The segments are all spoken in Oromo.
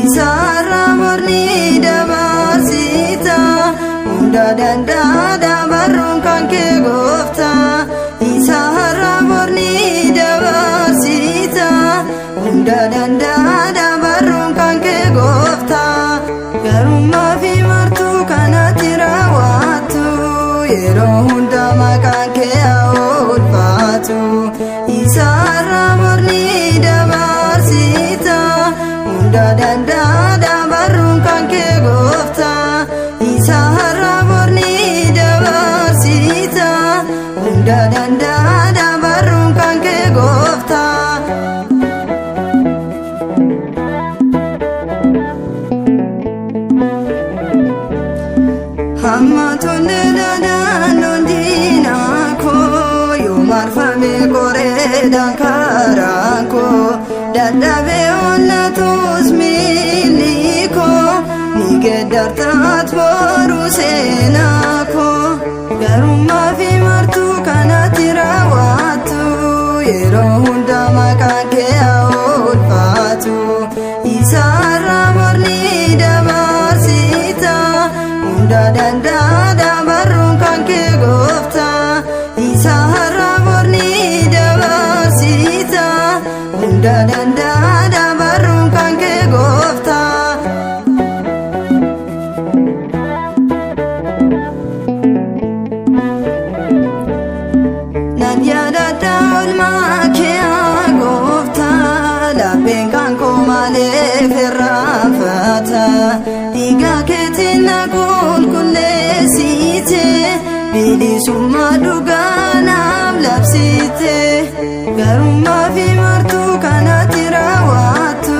Isarra morni dabarsita hunda dandada barruun kan kee goofta. Isarra morni dabarsita hunda dandada barruun kan kee goofta. Garummaa fi martuu kanatti raawwattu yeroo hunda maqaan kee haa ulfaatu. Isarra morni dabarsita hunda dandada barruun kan kee goofta. Isarra morni dabarsita hunda dandada barruun kan kee goofta. Hamma tonne daandaan diinaa koo yoo marfame qoreedhaan karaa koo dadhabee onnatus miilli koo ni geeddartaat boruu seenaa koo. Garummaa fi martuu kanatti raawwattu yeroo hunda maqaan kee haa ulfaatu. Isarra morni dabarsita hunda dandada barruun kan kee goofta. Isarra morni dabarsita hunda dandada barruun kan kee goofta. Nan yaadadha oolmaa kee haa goofta. Lapheen kan koo maaliif irraanfata. Dhiiga keetiin na qulqulleessite bilisummaa dhugaa naaf labsite. Garummaa fi martuu kanatti raawwattu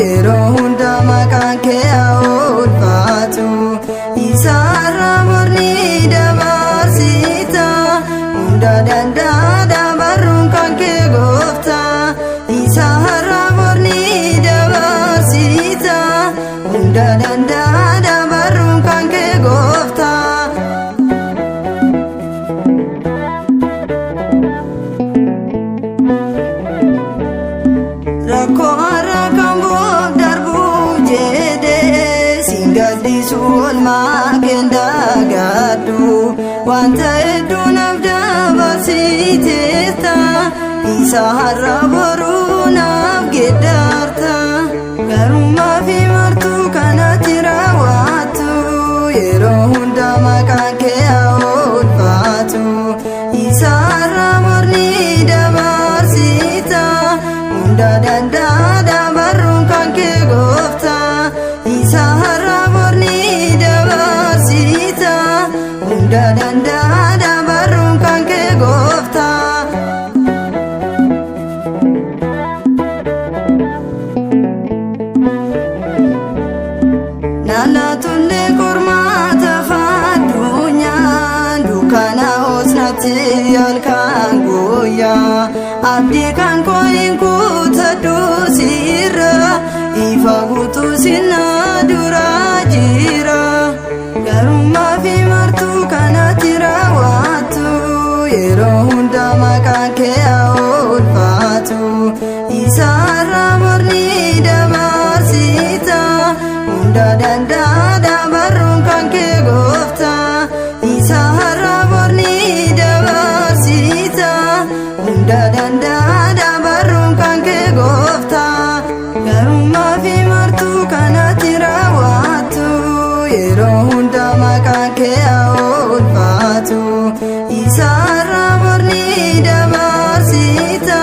yeroo hunda maqaan kee haa ulfaatu. Isarra morni dabarsita hunda dandada barruun kan kee goofta. Isarra morni dabarsita hunda dandada barruun kan kee goofta. Rakkoo har'a kan boof darbuu jedhe siin gaddisu oolmaa keen dagaadhu. Wanta hedduu naaf dabarsiteetta isa har'a boruu naaf geeddarta. Garummaa fi martuu kanatti raawwattu yeroo hunda maqaan kee haa ulfaatu. Isarra morni dabarsita hunda dandada barruun kan kee goofta. Isarra morni dabarsita hunda dandada barruun kan kee goofta. Naannatulle qormaata addunyaa dukkana osnatti halkan guyyaa. Abdii kan koo hin kutadhu sirra ifa guutuu sinna dura jira. Garummaa fi martuu kanatti raawwattu yeroo hunda maqaan kee haa ulfaatu. Isarra morni dabarsita hunda dandada barruun kan kee goofta. Isarra morni dabarsita hunda dandada barruun kan kee goofta. Garummaa fi martuu kanatti raawwattu yeroo hunda maqaan kee haa ulfaatu. Isarra morni dabarsita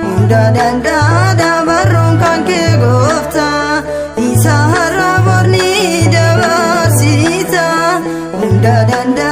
hunda dandada barruun kan kee goofta. Isarra morni dabarsita hunda danda'a